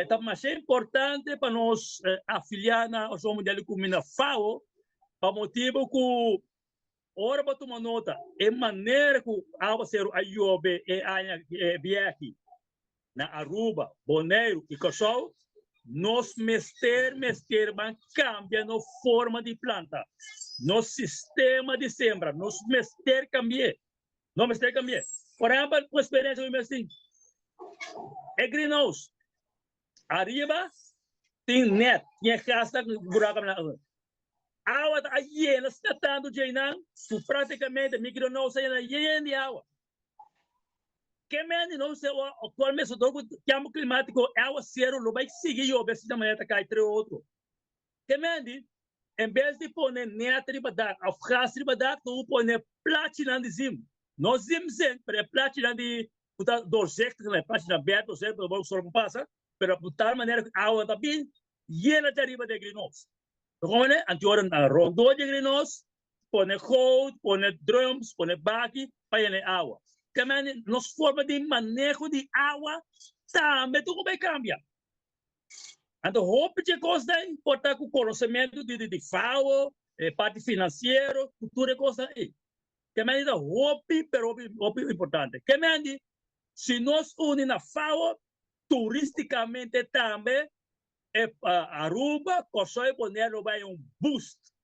Tá mais importante para nós afiliar na somos dele com mina FAO, para motivo que ora para tomar nota, é maneira que a ser a yobe aqui na Aruba, Boneiro y Corsou, nos mester van cambia no forma de planta, no sistema de sembra, nos mester cambia, no mester cambia. Por exemplo, com experiência eu assim, é greenhouse, arriba tem net, tem casa com buraco na água está hiena, está tanto de praticamente micronouse é hiena de água. Que menos não sei o qual mesmo do cambio climático é o zero, não vai seguir o bem da maneira que entre outro. Que menos em vez de pôr net riba da, a frase riba da, tu põe platina de zim. Nós zim sempre platina de puta dorject, né? Platina aberta, sempre o sol não passa, pero de tal maneira que a água está bem hiena de riba de greenhouse. Como né? Anterior na rondô de greenhouse, põe hold, põe drums, põe baki, para ir água. Também nos forma de manejo de água também tudo vai cambiar. Então, hopi de coisa é importante com o conhecimento de FAO, parte financeira, cultura coisa aí. Também é hopi, pero hopi é importante. Também, se nós unimos na FAO, turisticamente também, Aruba, Corsou e Boneiro vai boost